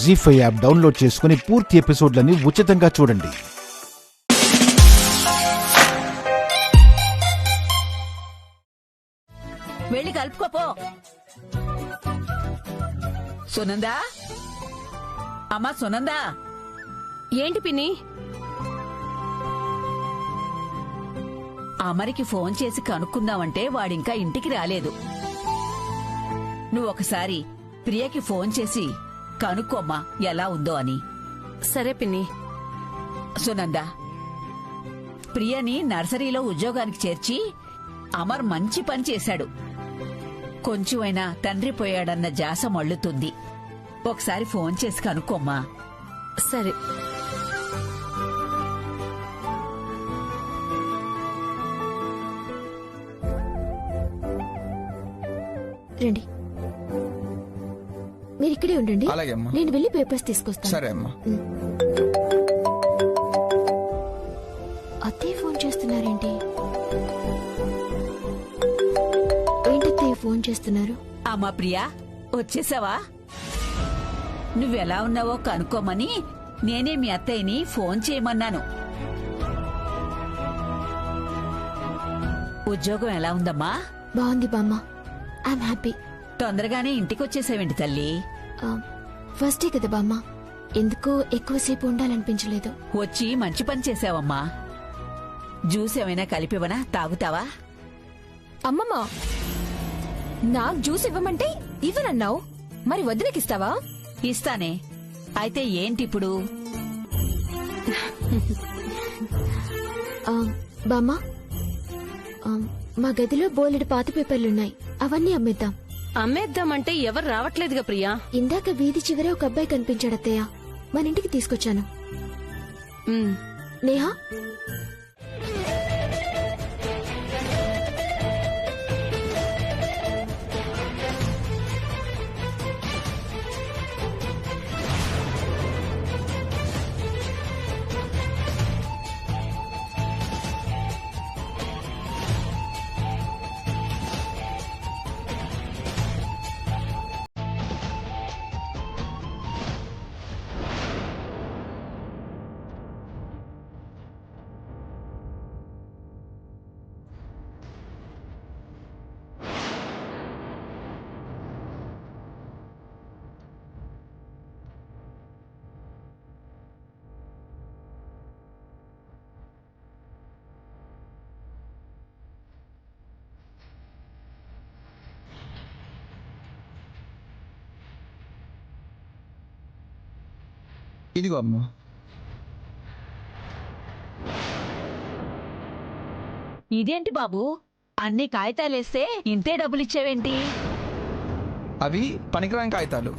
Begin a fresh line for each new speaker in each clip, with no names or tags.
జీ5 app download చేసుకుని పూర్తి ఎపిసోడ్లని ఉచితంగా చూడండి.
వెళ్ళి కలుపుకోపో. సునందా, అమ్మా సునందా.
ఏంటి పిన్ని?
అమరికి ఫోన్ చేసి కనుక్కుందామంటే వాడింకా ఇంటికి రాలేదు. నువ్వొకసారి ప్రియకి ఫోన్ చేసి కనుక్కోమ్మా ఎలా ఉందో అని.
సరే పిన్ని.
సునందా, ప్రియని నర్సరీలో ఉద్యోగానికి చేర్చి అమర్ మంచి పని చేశాడు. కొంచెమైనా తండ్రి పోయాడన్న జాస మళ్ళుతుంది. ఒకసారి ఫోన్ చేసి కనుక్కోమ్మా.
సరే.
రండి, మీరు ఇక్కడే ఉండండి.
అలాగే అమ్మా.
నేను వెళ్ళి పేపర్స్ తీసుకొస్తాను.
సరే అమ్మా.
అత్తయ్య ఫోన్ చేస్తున్నారేంటి? ఏంటత్తయ్య ఫోన్ చేస్తున్నారు?
అమ్మా ప్రియా, వచ్చేసావా? నువ్వెలా ఉన్నావో కనుక్కోమని నేనే మీ అత్తయ్యని ఫోన్ చేయమన్నాను. ఉద్యోగం ఎలా ఉందమ్మా?
బాగుంది బామ్మ, ఐఎమ్ హ్యాపీ.
తొందరగానే ఇంటికొచ్చేసావేంటి తల్లి?
ఫస్ట్ డే కదా బామ్మ, ఎందుకో ఎక్కువసేపు ఉండాలనిపించలేదు.
వచ్చి మంచి పని చేసావమ్మా. జ్యూస్ ఏమైనా కలిపివనా? తాగుతావా?
అమ్మమ్మ, నాకు జ్యూస్ ఇవ్వమంటే ఇవ్వనన్నావు, మరి వదినకిస్తావా?
ఇస్తానే. అయితే ఏంటిప్పుడు?
బామ్మ, మా గదిలో బోలెడు పాత పేపర్లున్నాయి, అవన్నీ అమ్మేద్దాం.
అమ్మేద్దామంటే ఎవరు రావట్లేదుగా ప్రియా.
ఇందాక వీధి చివర ఒక అబ్బాయి కనిపించాడత్తయ్య, మన ఇంటికి తీసుకొచ్చాను. నేహా,
ఇదిగో అమ్మా.
ఇదేంటి బాబు, అన్ని కాగితాలేస్తే ఇంతే డబ్బులిచ్చావేంటి?
అవి పనికిరాని కాగితాలు,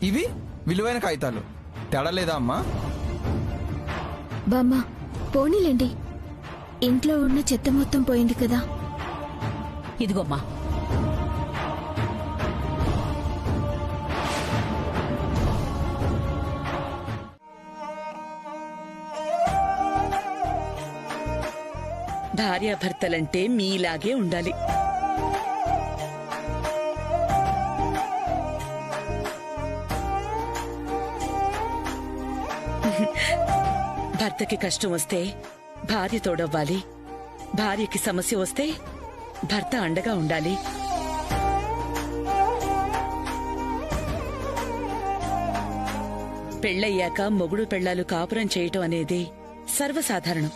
ఇవి విలువైన కాగితాలు. తేడా లేదా అమ్మా?
బామ్మ పోనీలేండి, ఇంట్లో ఉన్న చెత్త మొత్తం పోయింది కదా.
ఇదిగోమ్మా.
భార్యాభర్తలంటే మీలాగే ఉండాలి. భర్తకి కష్టం వస్తే భార్య తోడవ్వాలి, భార్యకి సమస్య వస్తే భర్త అండగా ఉండాలి. పెళ్ళయ్యాక మొగుడు పెళ్ళాలు కాపురం చేయటం అనేది సర్వసాధారణం.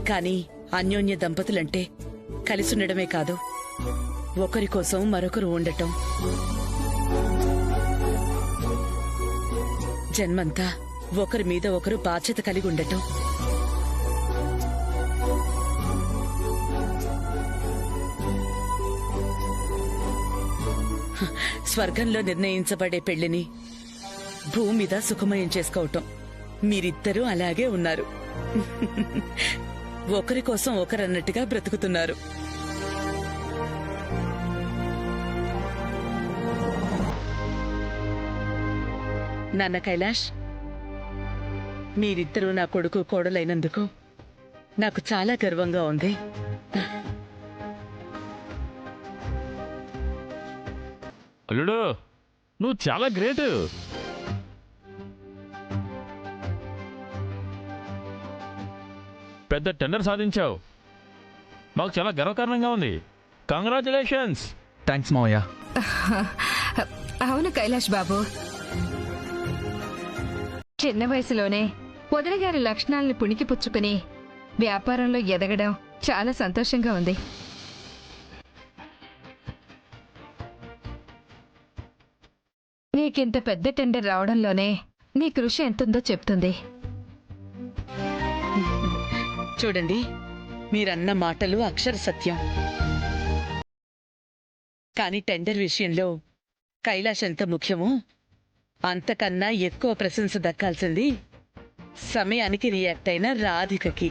కానీ అన్యోన్య దంపతులంటే కలిసుండడమే కాదు, ఒకరి కోసం మరొకరు ఉండటం. జన్మంతా ఒకరి మీద ఒకరు బాధ్యత కలిగి ఉండటం. స్వర్గంలో నిర్ణయించబడే పెళ్లిని భూమి మీద సుఖమయం చేసుకోవటం. మీరిద్దరూ అలాగే ఉన్నారు. ఒకరి కోసం ఒకరన్నట్టుగా బ్రతుకుతున్నారు. నాన్న కైలాష్, మీరిద్దరూ నా కొడుకు కోడలైనందుకు నాకు చాలా గర్వంగా ఉంది.
అల్లుడు నువ్వు చాలా గ్రేట్. పెద్ద టెండర్ సాధించావు. మాకు చాలా గర్వకారణంగా ఉంది. కంగ్రాచులేషన్స్.
థ్యాంక్స్ మావయ్య.
అవును కైలాష్ బాబు, చిన్న వయసులోనే వదిన గారి లక్షణాలను పుణికిపుచ్చుకుని వ్యాపారంలో ఎదగడం చాలా సంతోషంగా ఉంది. నీకింత పెద్ద టెండర్ రావడంలోనే నీ కృషి ఎంతుందో చెప్తుంది.
చూడండి, మీరన్న మాటలు అక్షర సత్యం. కానీ టెండర్ విషయంలో కైలాష్ ఎంత ముఖ్యమో అంతకన్నా ఎక్కువ ప్రశంస దక్కాల్సింది సమయానికి రియాక్ట్ అయిన రాధికకి.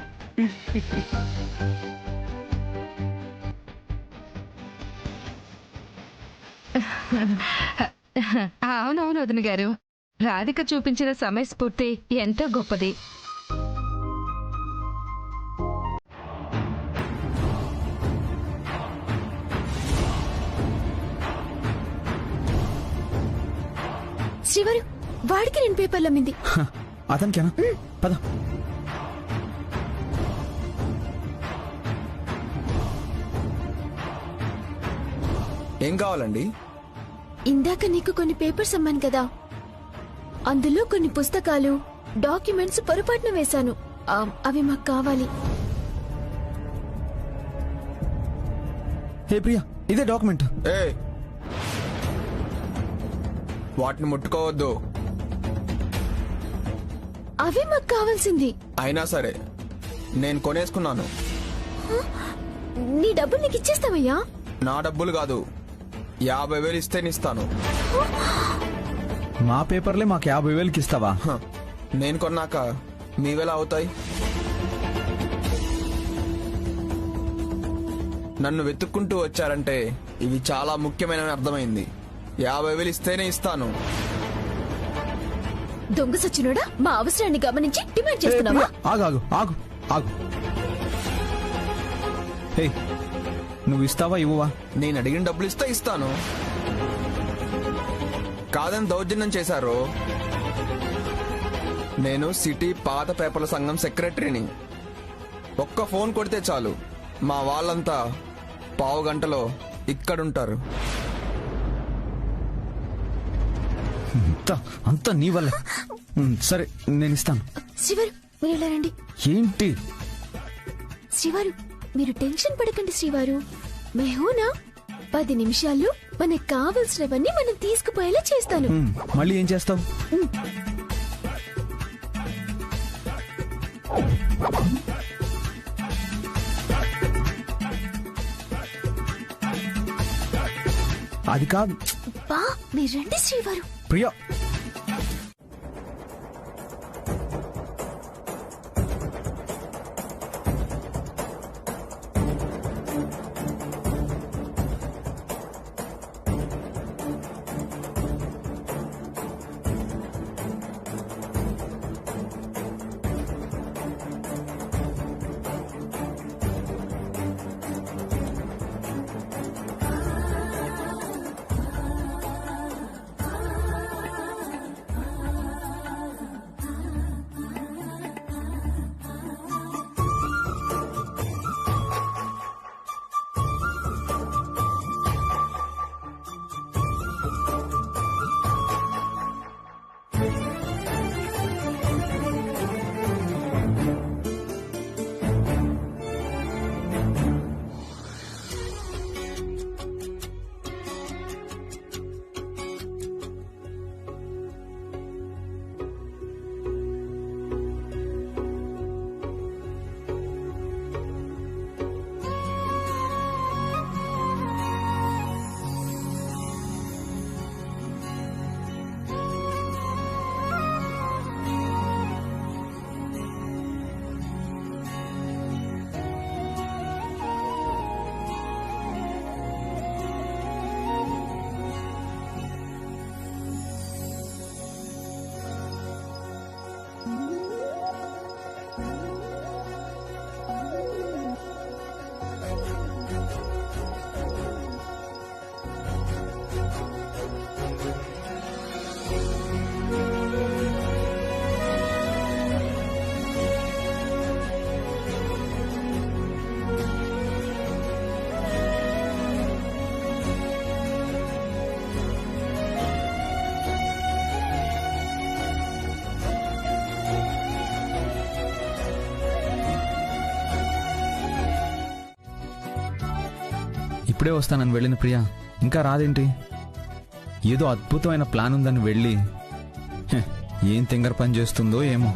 అవునవును వదిన గారు, రాధిక చూపించిన సమయస్ఫూర్తి ఎంతో గొప్పది.
శ్రీవారు, వాడికి నేను పేపర్లు అమ్మింది.
అతనికేనా? పద. ఏం కావాలండి?
ఇందాక నీకు కొన్ని పేపర్స్ అమ్మాను కదా, అందులో కొన్ని పుస్తకాలు, డాక్యుమెంట్స్ పొరపాటున వేశాను. అవి మాకు కావాలి.
హే ప్రియా, ఇదే డాక్యుమెంట్. వాటిని ముట్టుకోవద్దు.
అవి మాకు కావాల్సింది.
అయినా సరే నేను కొనేసుకున్నాను.
నీ డబ్బులు నీకు ఇచ్చేస్తావయ్యా.
నా డబ్బులు కాదు, 50,000 ఇస్తేనిస్తాను.
మా పేపర్లే మాకు 50,000కి ఇస్తావా?
నేను కొన్నాక మీవెలా అవుతాయి? నన్ను వెతుక్కుంటూ వచ్చారంటే ఇవి చాలా ముఖ్యమైనవి అర్థమైంది. 50,000 ఇస్తేనే ఇస్తాను.
దొంగ సచ్చినోడా, మా అవసరాన్ని గమనించి డిమాండ్ చేస్తున్నావా?
ఆగు ఆగు ఆగు. హే, నువ్వు ఇస్తావా ఇవ్వవా?
నేను అడిగిన డబ్బులు ఇస్తే ఇస్తాను. కాదని దౌర్జన్యం చేశారు. నేను సిటీ పాత పేపర్ల సంఘం సెక్రటరీని. ఒక్క ఫోన్ కొడితే చాలు, మా వాళ్ళంతా 15 గంటలో ఇక్కడుంటారు.
అంతా నీ వల్ల. సరే, నేను ఇస్తాను.
శ్రీవారు, మీరు ఇలా రండి.
ఏంటి?
శ్రీవారు, మీరు టెన్షన్ పడకండి శ్రీవారు. మెహూనా 10 నిమిషాల్లో మనకు కావలసినవన్నీ మనం తీసుకుపోయేలా చేస్తాను.
మళ్ళీ ఏం చేస్తావు? అది కాదు.
బా, మీరు రండి శ్రీవారు.
ప్రియా, ఇప్పుడే వస్తానని వెళ్ళిన ప్రియా ఇంకా రాదేంటి? ఏదో అద్భుతమైన ప్లాన్ ఉందని వెళ్ళి హె, ఏం తింగర పని చేస్తుందో ఏమో.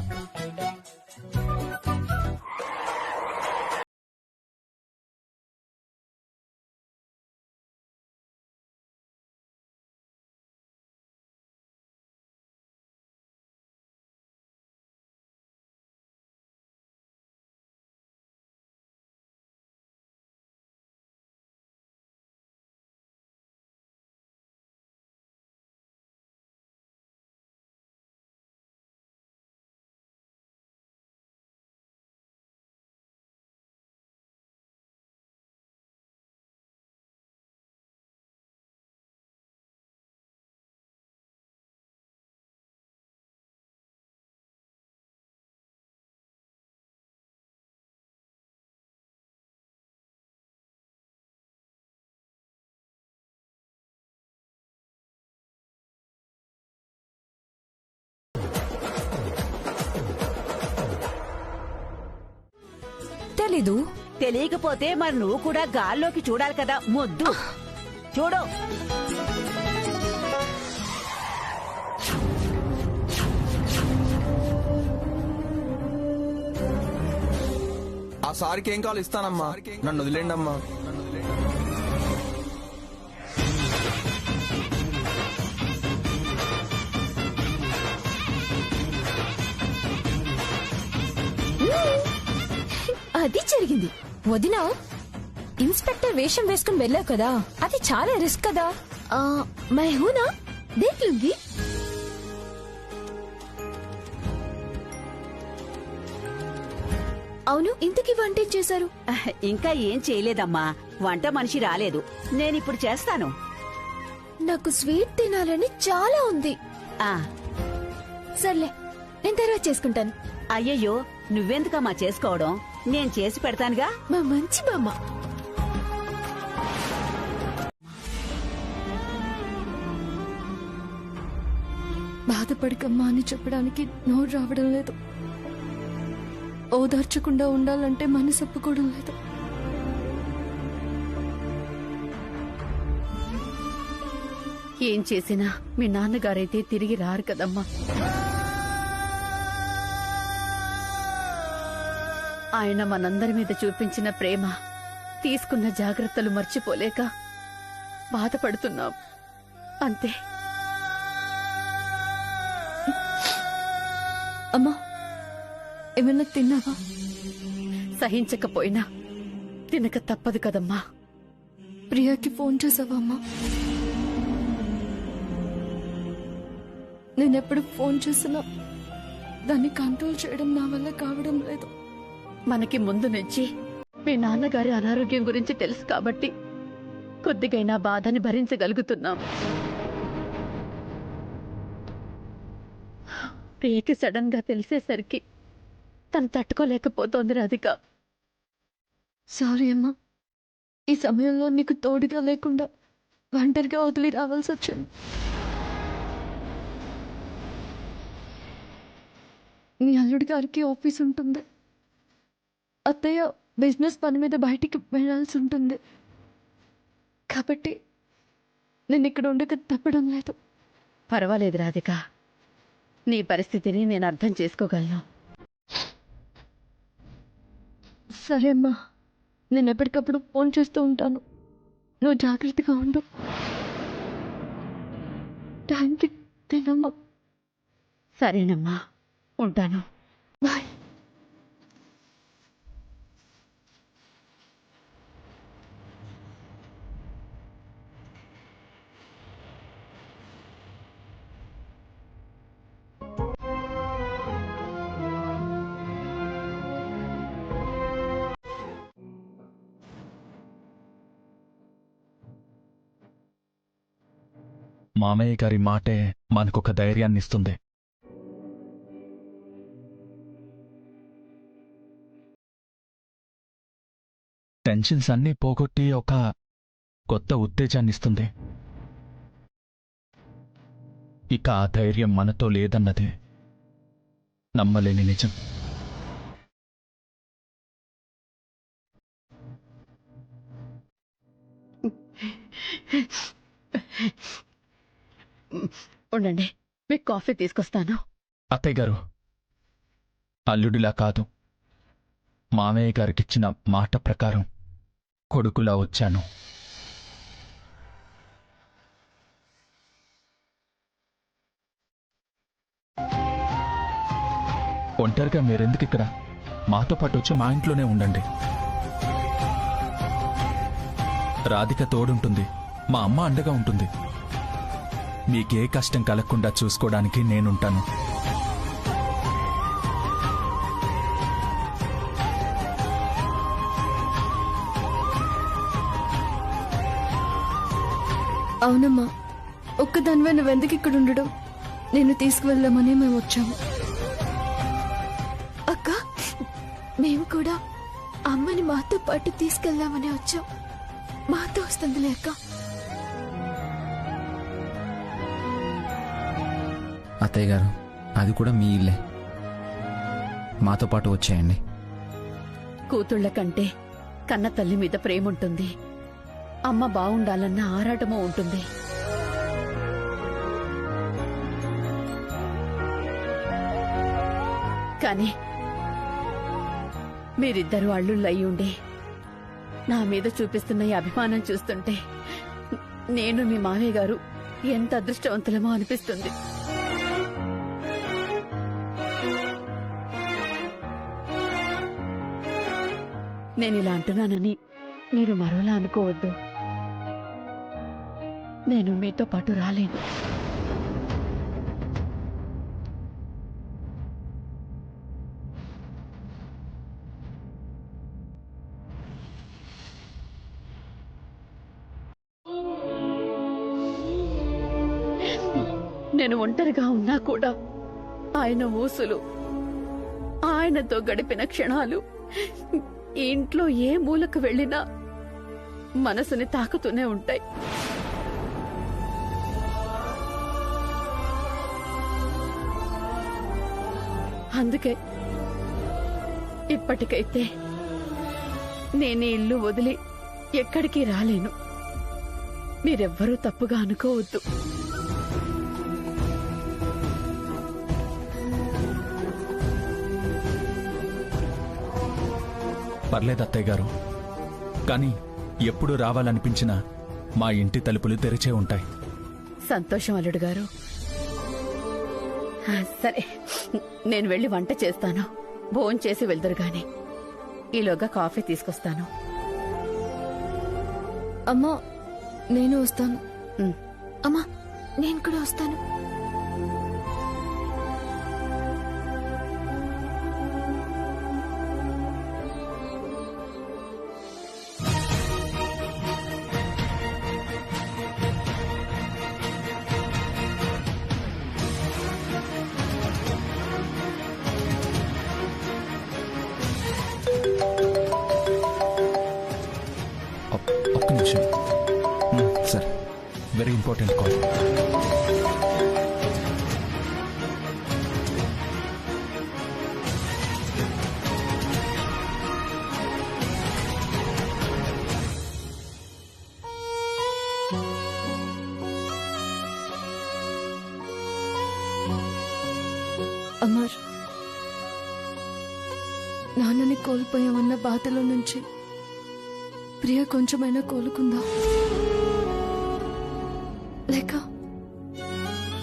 తెలీదు.
తెలియకపోతే మరి నువ్వు కూడా గాల్లోకి చూడాలి కదా, మొద్దు చూడు.
ఆ సారికి ఏం కావాలి ఇస్తానమ్మా, నన్ను వదిలేండి అమ్మా.
అది జరిగింది. వదినా, ఇన్స్పెక్టర్ వేషం వేసుకుని వెళ్ళావు కదా, అది చాలా రిస్క్ కదా.
మై హూనా దేఖ్ లూంగి. అవును, ఇంతకీ వంట ఏం చేశారు?
ఇంకా ఏం చేయలేదమ్మా, వంట మనిషి రాలేదు, నేనిప్పుడు చేస్తాను.
నాకు స్వీట్ తినాలని చాలా ఉంది.
ఆ
సర్లే, నేను తర్వాత చేసుకుంటాను.
అయ్యయ్యో, నువ్వెందుకమ్మా చేసుకోవడం, నేను చేసి పెడతానుగా.
మా మంచి బామ్మ.
బాధపడికమ్మా అని చెప్పడానికి నోరు రావడం లేదు. ఓదార్చకుండా ఉండాలంటే మనసు ఒప్పుకోవడం లేదు.
ఏం చేసినా మీ నాన్నగారైతే తిరిగి రారు కదమ్మా. ఆయన మనందరి మీద చూపించిన ప్రేమ, తీసుకున్న జాగ్రత్తలు మర్చిపోలేక బాధపడుతున్నాం అంతే.
అమ్మా, ఏమన్నా తిన్నావా?
సహించకపోయినా తినక తప్పదు కదమ్మా.
ప్రియాకి ఫోన్ చేసావా అమ్మా? నేనెప్పుడు ఫోన్ చేసినా దాన్ని కంట్రోల్ చేయడం నా వల్ల కావడం లేదు.
మనకి ముందు నుంచి మీ నాన్నగారి అనారోగ్యం గురించి తెలుసు కాబట్టి కొద్దిగైనా బాధని భరించగలుగుతున్నాం. ప్రియకి సడన్ గా తెలిసేసరికి తను తట్టుకోలేకపోతోంది రాధిక.
సారీ అమ్మా, ఈ సమయంలో నీకు తోడుగా లేకుండా ఒంటరిగా వదిలి రావాల్సి వచ్చింది. మీ అల్లుడి గారికి ఆఫీస్ ఉంటుంది, అత్తయ్య బిజినెస్ పని మీద బయటికి వెళ్ళాల్సి ఉంటుంది. కాబట్టి నేను ఇక్కడ ఉండక తప్పడం లేదు.
పర్వాలేదు రాధిక, నీ పరిస్థితిని నేను అర్థం చేసుకోగలను.
సరే అమ్మా, నేను ఎప్పటికప్పుడు ఫోన్ చేస్తూ ఉంటాను. నువ్వు జాగ్రత్తగా ఉండు. టైంకి తినమ్మా.
సరేనమ్మా, ఉంటాను.
బాయ్.
మామయ్య గారి మాటే మనకొక ధైర్యాన్ని ఇస్తుంది. టెన్షన్స్ అన్నీ పోగొట్టి ఒక కొత్త ఉత్తేజాన్ని ఇస్తుంది. ఇక ఆ ధైర్యం మనతో లేదన్నదే నమ్మలేని నిజం.
ఉండండి, మీకు కాఫీ తీసుకొస్తాను.
అత్తయ్య గారు, అల్లుడిలా కాదు, మామయ్య గారికిచ్చిన మాట ప్రకారం కొడుకులా వచ్చాను. ఒంటరిగా మీరెందుకు ఇక్కడ? మాతో పాటు వచ్చి మా ఇంట్లోనే ఉండండి. రాధిక తోడుంటుంది, మా అమ్మ అండగా ఉంటుంది. మీకే కష్టం కలగకుండా చూసుకోవడానికి నేనుంటాను.
అవునమ్మా, ఒక్కదానివే నువ్వెందుకు ఇక్కడ ఉండడం? నేను తీసుకువెళ్దామని మేము వచ్చాము.
అక్క, మేము కూడా అమ్మని మాతో పాటు తీసుకెళ్దామని వచ్చాం. మాతో వస్తుందిలే అక్క.
అత్తయ్య గారు, అది కూడా మీ ఇల్లే. మాతో పాటు వచ్చేయండి.
కూతుళ్ల కంటే కన్న తల్లి మీద ప్రేమ ఉంటుంది, అమ్మ బావుండాలన్న ఆరాటమూ ఉంటుంది. కానీ మీరిద్దరూ అల్లుళ్ళయి ఉండి నా మీద చూపిస్తున్న ఈ అభిమానం చూస్తుంటే నేను మీ మావయ్య గారు ఎంత అదృష్టవంతులమో అనిపిస్తుంది. నేను ఇలా అంటున్నానని మీరు మరోలా అనుకోవద్దు. నేను మీతో పాటు రాలేను. నేను ఒంటరిగా ఉన్నా కూడా ఆయన ఊసులు, ఆయనతో గడిపిన క్షణాలు ఈ ఇంట్లో ఏ మూలకు వెళ్ళినా మనసుని తాకుతూనే ఉంటాయి. అందుకే ఇప్పటికైతే నేను ఇల్లు వదిలి ఎక్కడికి రాలేను. మీరెవ్వరూ తప్పుగా అనుకోవద్దు.
పర్లేదు అత్తయ్య గారు, కానీ ఎప్పుడు రావాలనిపించినా మా ఇంటి తలుపులు తెరిచే ఉంటాయి.
సంతోషం అల్లుడు గారు. సరే, నేను వెళ్ళి వంట చేస్తాను. భోంచేసి వెళ్దురు గాని ఈలోగా కాఫీ తీసుకొస్తాను.
అమ్మా, నేను వస్తాను.
అమ్మా, నేను కూడా వస్తాను.
ఒక్క నిమిషం sir, very important call.
Amar, నాన్నని కోల్పోయామన్న బాధలో నుంచి ప్రియ కొంచెమైనా కోలుకుందా, లేక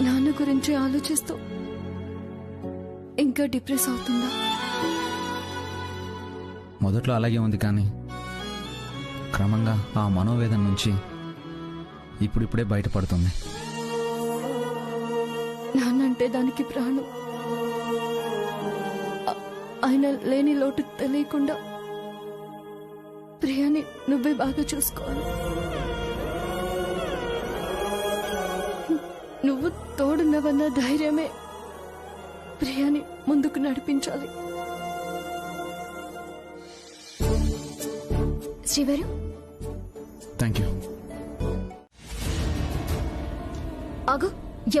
నాన్న గురించి ఆలోచిస్తూ ఇంకా డిప్రెస్ అవుతుందా?
మొదట్లో అలాగే ఉంది, కానీ క్రమంగా ఆ మనోవేదన నుంచి ఇప్పుడిప్పుడే బయటపడుతుంది.
నాన్నంటే దానికి ప్రాణం. ఆయన లేని లోటు తెలియకుండా ప్రియాని నువ్వే బాగా చూసుకోవాలి. నువ్వు తోడున్నవన్న ధైర్యమే ప్రియాని ముందుకు నడిపించాలి.
శ్రీవారు,
థ్యాంక్ యూ.
ఆగు.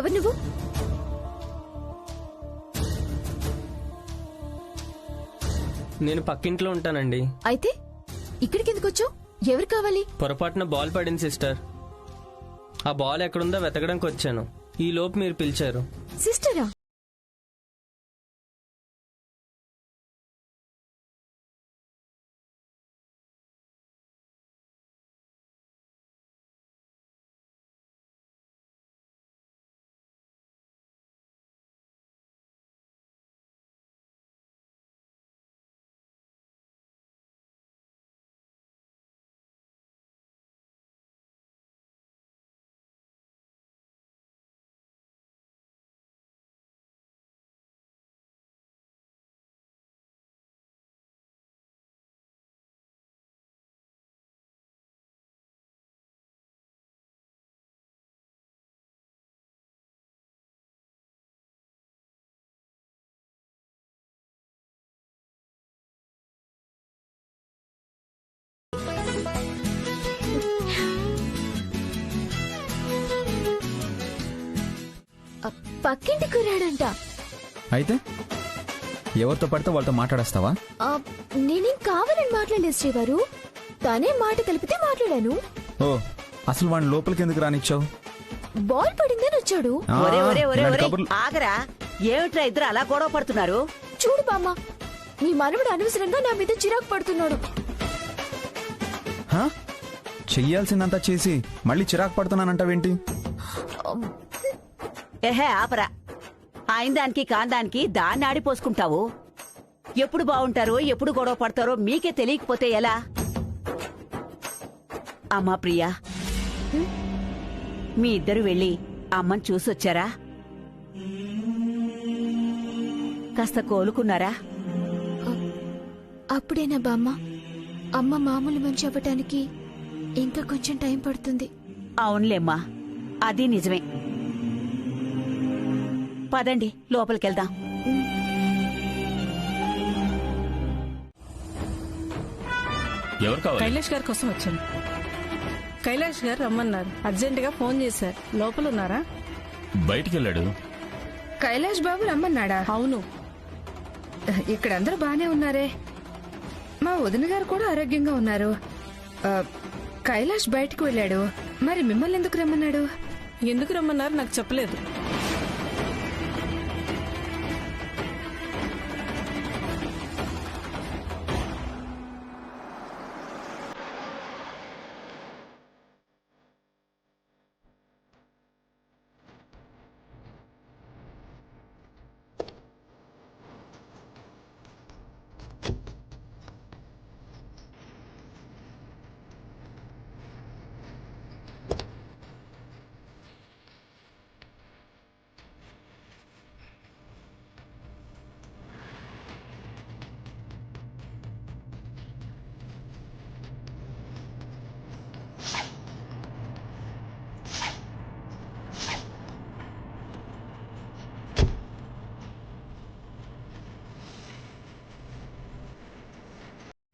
ఎవరు నువ్వు?
నేను పక్కింట్లో ఉంటానండి.
అయితే ఇక్కడికి ఎందుకు వచ్చావు? ఎవరు కావాలి?
పొరపాటున బాల్ పడింది సిస్టర్. ఆ బాల్ ఎక్కడుందో వెతకడానికి వచ్చాను. ఈ లోపు మీరు పిలిచారు.
సిస్టరా? పక్కింటి కుర్రాడంట.
అయితే ఎవరితో పడితే వాళ్ళతో మాట్లాడేస్తావా?
నేనేం కావాలని మాట్లాడలేదు శ్రీవారు, తానే మాట కలిపితే మాట్లాడాను.
ఓ, అసలు వాడిని లోపలికి ఎందుకు రానిచ్చావు?
బాల్ పడిందని వచ్చాడు.
ఆగరా, ఏమిట్రా ఇద్దరు అలా గొడవ పడుతున్నారు?
చూడు బామ్మ, నీ మనవడు అనవసరంగా నా మీద చిరాకు పడుతున్నాడు.
చెయ్యాల్సిందంతా చేసి మళ్ళీ చిరాకు పడుతున్నానంటావేంటి?
ఏహే ఆపరా, ఆయన దానికి కాందానికి దాన్ని ఆడిపోసుకుంటావు. ఎప్పుడు బాగుంటారో ఎప్పుడు గొడవ పడతారో మీకే తెలియకపోతే ఎలా? అమ్మా ప్రియా, మీ ఇద్దరు వెళ్ళి అమ్మని చూసొచ్చారా? కాస్త కోలుకున్నారా?
అప్పుడేనా బామ్మ? అమ్మ మామూలు మనిషి అవ్వటానికి ఇంకా కొంచెం టైం పడుతుంది.
అవునులేమ్మా, అది నిజమే. పదండి లోపలికెళ్దాం.
కైలాష్ గారి కోసం వచ్చాను. కైలాష్ గారు రమ్మన్నారు, అర్జెంటుగా ఫోన్ చేశారు. లోపల ఉన్నారా?
బయటికి వెళ్ళాడు.
కైలాష్ బాబు రమ్మన్నాడా?
అవును.
ఇక్కడ అందరూ బానే ఉన్నారే. మా వదిన గారు కూడా ఆరోగ్యంగా ఉన్నారు. కైలాష్ బయటకు వెళ్ళాడు, మరి మిమ్మల్ని ఎందుకు రమ్మన్నాడు?
ఎందుకు రమ్మన్నారు నాకు చెప్పలేదు.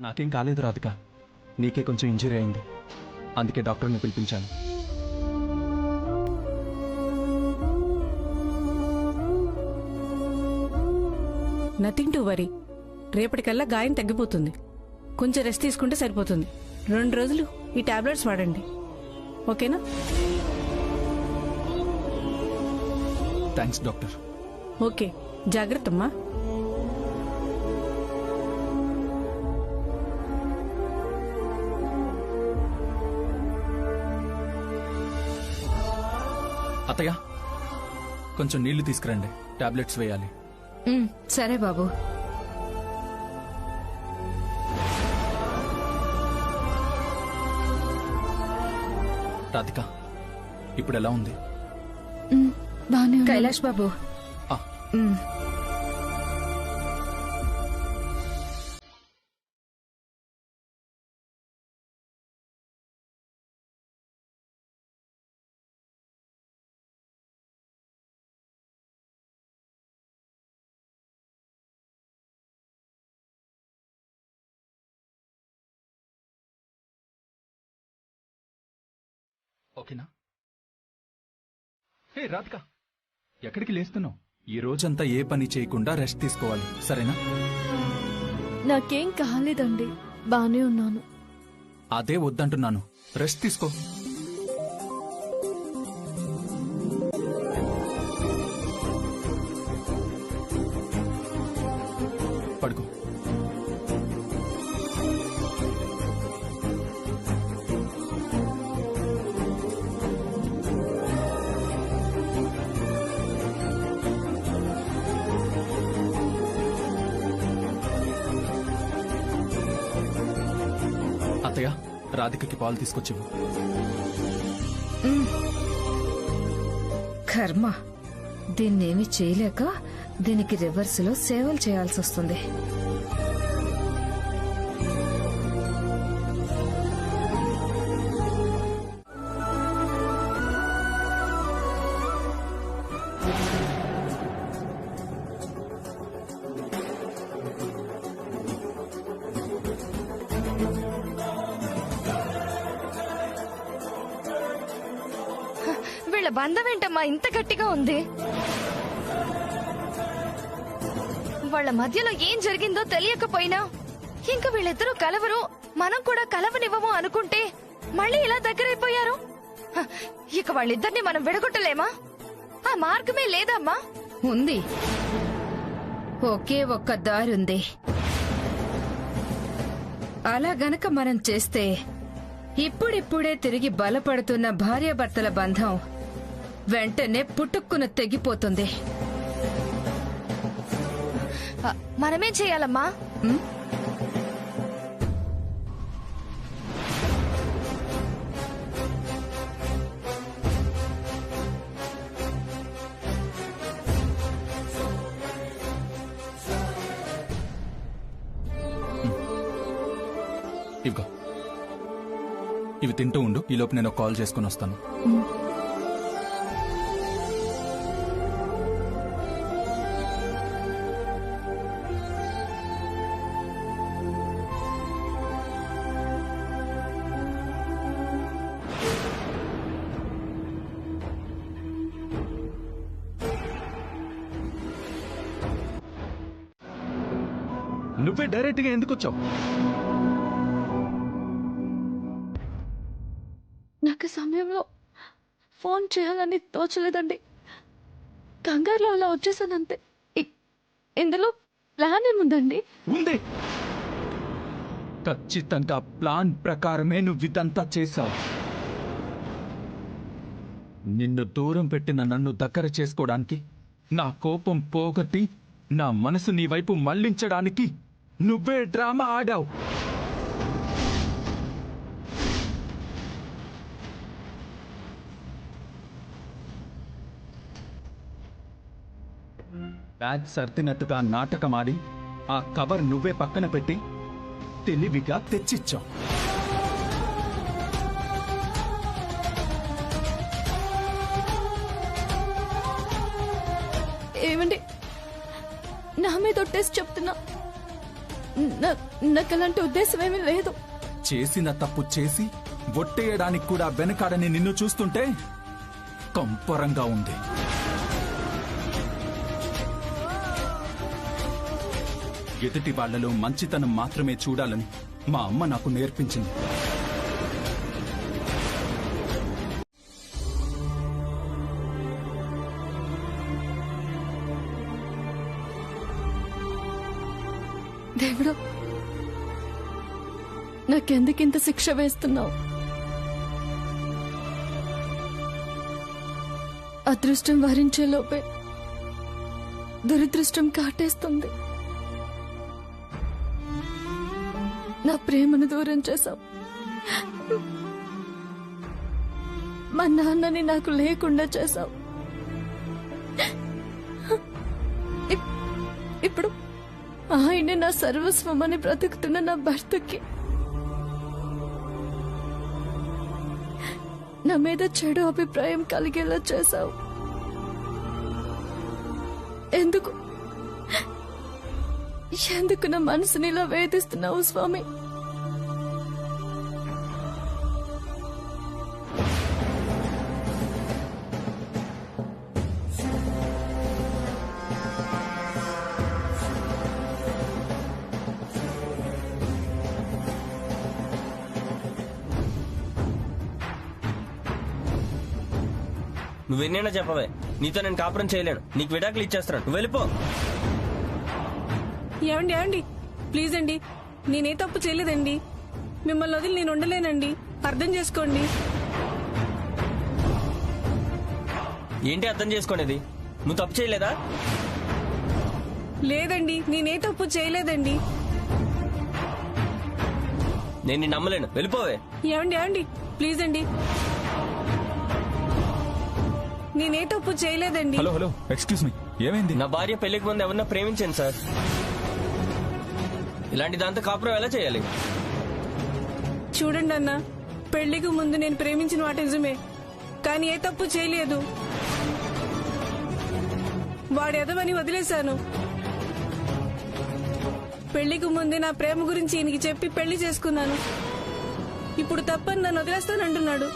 నాకేం కాలేదు రాధిక, నీకే కొంచెం ఇంజరీ అయింది, అందుకే డాక్టర్ని పిలిపించాను.
నథింగ్ టు వరీ, రేపటికల్లా గాయం తగ్గిపోతుంది. కొంచెం రెస్ట్ తీసుకుంటే సరిపోతుంది. 2 రోజులు ఈ టాబ్లెట్స్ వాడండి, ఓకేనా?
Thanks doctor.
ఓకే, జాగ్రత్తమ్మా.
అత్తయ్య, కొంచెం నీళ్లు తీసుకురండి, టాబ్లెట్స్ వేయాలి.
సరే బాబు.
రాధిక, ఇప్పుడు ఎలా ఉంది?
కైలాష్ బాబు,
ఓకేనా? హే రాధిక, ఎక్కడికి లేస్తున్నావు? ఈ రోజంతా ఏ పని చేయకుండా రెస్ట్ తీసుకోవాలి, సరేనా?
నాకేం కాలేదండి, బానే ఉన్నాను.
అదే వద్దంటున్నాను, రెస్ట్ తీసుకో. అత్తయ్య, రాధికకి పాలు తీసుకొచ్చివు.
కర్మ, దీన్నేమి చేయలేక దీనికి రివర్సులో సేవలు చేయాల్సి వస్తుంది.
వీళ్ళ బంధం ఏంటమ్మా ఇంత గట్టిగా ఉంది? వాళ్ళ మధ్యలో ఏం జరిగిందో తెలియకపోయినా ఇంకా వీళ్ళిద్దరూ కలవరు, మనం కూడా కలవనివ్వము అనుకుంటే మళ్ళీ ఇలా దగ్గరైపోయారు. ఇక వాళ్ళిద్దరిని మనం విడగొట్టలేమా? ఆ మార్గమే లేదమ్మా.
ఉంది, ఒకే ఒక్క దారుంది. అలా గనక మనం చేస్తే ఇప్పుడిప్పుడే తిరిగి బలపడుతున్న భార్యాభర్తల బంధం వెంటనే పుట్టుక్కున తెగిపోతుంది.
మనమేం చేయాలమ్మా?
ఇవిగో, ఇవి తింటూ ఉండు. ఈలోపు నేను కాల్ చేసుకుని వస్తాను.
నువ్వే డైరెక్ట్ గా ఎందుకు వచ్చావు?
నాకు సమయంలో ఫోన్ చేయాలని తోచలేదండి. కంగారులో అలా వచ్చేసానంతే. ఇందులో ప్లాన్ ఏముందండి?
ఉంది, ఖచ్చితంగా ప్లాన్ ప్రకారమే నువ్వు ఇదంతా చేశావు. నిన్ను దూరం పెట్టిన నన్ను దగ్గర చేసుకోవడానికి, నా కోపం పోగొట్టి నా మనసు నీ వైపు మళ్లించడానికి నువ్వే డ్రామా ఆడావు. బ్యాగ్ సర్దినట్టుగా నాటకమాడి ఆ కవర్ నువ్వే పక్కన పెట్టి తెలివిగా తెచ్చిచ్చావు.
ఏమండి, నా మీద ఒట్టేసి చెప్తున్నా, నాకు అలాంటి ఉద్దేశం ఏమీ లేదు.
చేసిన తప్పు చేసి ఒట్టేయడానికి కూడా వెనకాడని నిన్ను చూస్తుంటే కంపరంగా ఉంది. ఎదుటి వాళ్లలో మంచితనం మాత్రమే చూడాలని మా అమ్మ నాకు నేర్పించింది.
దేవుడు, నాకెందుకింత శిక్ష వేస్తున్నావు? అదృష్టం వరించే లోపే దురదృష్టం కాటేస్తుంది. నా ప్రేమను దూరం చేశావు. మా నాన్నని నాకు లేకుండా చేశావు. ఇప్పుడు ఆయనే నా సర్వస్వమని బ్రతుకుతున్న నా భర్తకి నా మీద చెడు అభిప్రాయం కలిగేలా చేశావు. ఎందుకు ఎందుకు నా మనసుని ఇలా వేధిస్తున్నావు స్వామి?
నువ్వెన్నైనా చెప్పవే, నీతో నేను కాపురం చేయలేను. నీకు విడాకులు ఇచ్చేస్తాను, నువ్వు వెళ్ళిపో.
ఏమండి ఏమండి, ప్లీజ్ అండి, నేనే తప్పు చేయలేదండి. మిమ్మల్ని వదిలి నేను ఉండలేనండి, అర్థం చేసుకోండి.
ఏంటి అర్థం చేసుకునేది? నువ్వు తప్పు చేయలేదా?
లేదండి, నేనే తప్పు చేయలేదండి.
నేను నిన్ను నమ్మలేను, వెళ్ళిపోవే.
ఏమండి ప్లీజ్ అండి, నేనే తప్పు చేయలేదండి.
హలో హలో, ఎక్స్క్యూజ్ మీ, ఏమైంది?
నా భార్య పెళ్లికి ముందు ఎవరన్నా ప్రేమించాను సార్. ఇలాంటి దాంతో కాపురం ఎలా చేయాలి?
చూడండి అన్న, పెళ్లికి ముందు నేను ప్రేమించిన వాటి నిజమే, కానీ ఏ తప్పు చేయలేదు. వాడెదవని వదిలేశాను. పెళ్లికి ముందే నా ప్రేమ గురించి ఈయనకి చెప్పి పెళ్లి చేసుకున్నాను. ఇప్పుడు తప్పని నన్ను వదిలేస్తానంటున్నాడు.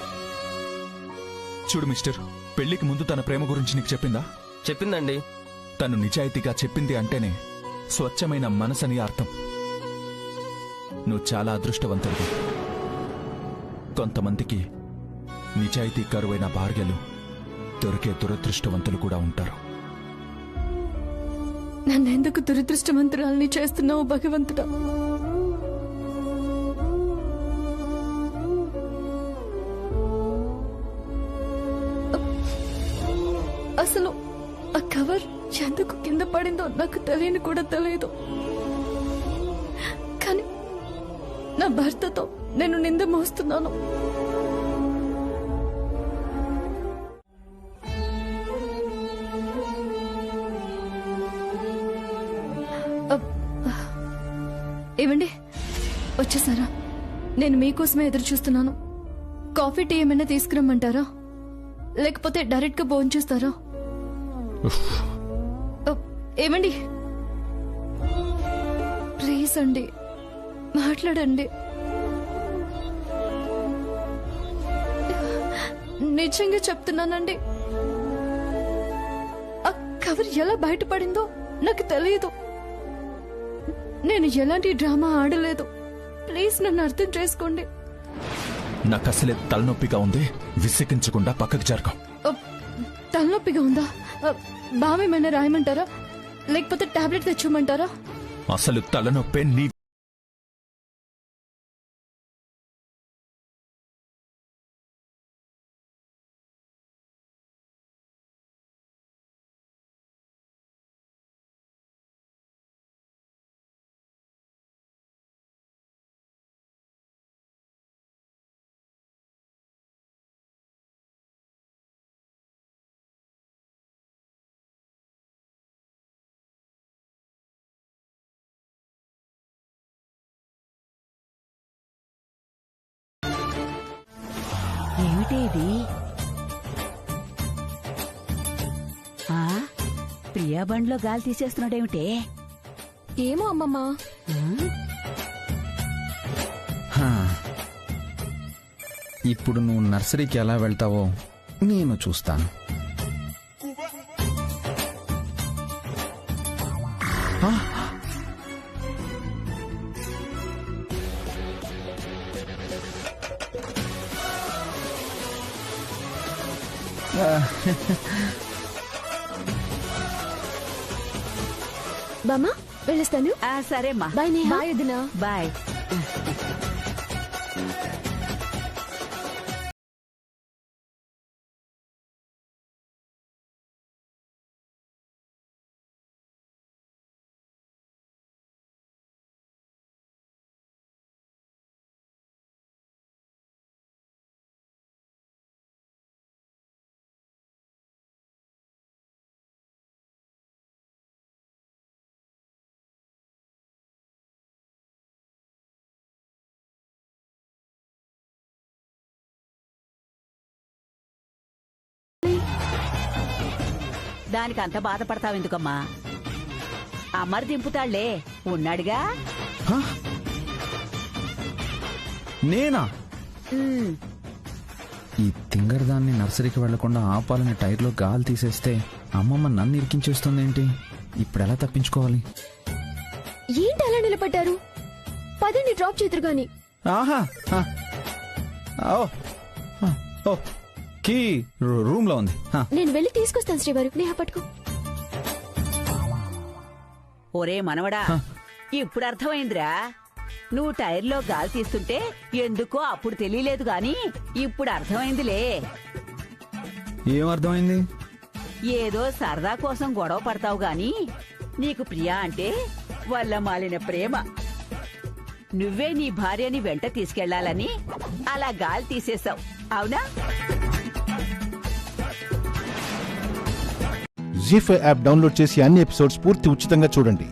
చూడు మిస్టర్, పెళ్లికి ముందు తన ప్రేమ గురించి నీకు చెప్పిందా?
చెప్పిందండి.
తను నిజాయితీగా చెప్పింది అంటేనే స్వచ్ఛమైన మనసని అర్థం. నువ్వు చాలా అదృష్టవంతుడివి. కొంతమందికి నిజాయితీ కరువైన భార్యలు దొరికే దురదృష్టవంతులు కూడా ఉంటారు.
నన్నెందుకు దురదృష్టవంతురాల్ని చేస్తున్నావు భగవంతుడా? అసలు ఆ కవర్ ఎందుకు కింద పడిందో నాకు తెలియని కూడా తెలియదు. కానీ నా భర్తతో నేను నింద మోస్తున్నాను. ఏమండి, వచ్చేసారా? నేను మీకోసమే ఎదురు చూస్తున్నాను. కాఫీ టీ ఏమైనా తీసుకురమ్మంటారా, లేకపోతే డైరెక్ట్ గా భోంచేస్తారా? ఏమండి ప్లీజ్ అండి, మాట్లాడండి. నిజంగా చెప్తున్నానండి, ఆ కవర్ ఎలా బయటపడిందో నాకు తెలియదు. నేను ఎలాంటి డ్రామా ఆడలేదు. ప్లీజ్ నన్ను అర్థం చేసుకోండి.
నాకు అసలే తలనొప్పిగా ఉంది, విసిగించకుండా పక్కకు జరగం.
తలనొప్పిగా ఉందా? బామేమైనా రాయమంటారా, లేకపోతే టాబ్లెట్ తెచ్చుకోమంటారా?
అసలు తలనొప్పే నీ.
ఏమిటి ఇది? ప్రియా బండ్లో గాలి తీసేస్తున్నాడేమిటే?
ఏమో అమ్మమ్మా.
ఇప్పుడు నువ్వు నర్సరీకి ఎలా వెళ్తావో నేను చూస్తాను.
బామా వెళ్ళొస్తాను.
సరేమ్మా,
బాయ్ నేహా. బాయ్ వదినా.
బాయ్. దానికి అంత బాధపడతావెందుకమ్మా? అమర్ దింపుతాళ్లే, ఉన్నాడుగా.
నేనా? ఈ తింగరదాన్ని నర్సరీకి వెళ్లకుండా ఆపాలని టైర్లో గాలి తీసేస్తే అమ్మమ్మ నన్ను ఇరికించేస్తుందేంటి? ఇప్పుడెలా తప్పించుకోవాలి?
ఏంటి అలా నిలబడ్డారు? పదండి, డ్రాప్ చేతురు గాని.
ఆహా, కీ రూమ్ లో ఉంది.
నేను వెళ్ళి తీసుకొస్తాను శ్రీవారు. నేహా పట్టుకో.
ఒరే మనవడా, ఇప్పుడు అర్థమైందిరా. నువ్వు టైర్లో గాలి తీస్తుంటే ఎందుకో అప్పుడు తెలియలేదు గాని ఇప్పుడు అర్థమైందిలే.
ఏం అర్థమైంది?
ఏదో సరదా కోసం గొడవ పడతావు గాని నీకు ప్రియా అంటే వల్ల మాలిన ప్రేమ. నువ్వే నీ భార్యని వెంట తీసుకెళ్లాలని అలా గాలి తీసేశావు, అవునా?
జీ5 యాప్ డౌన్లోడ్ చేసి అన్ని ఎపిసోడ్స్ పూర్తి ఉచితంగా చూడండి.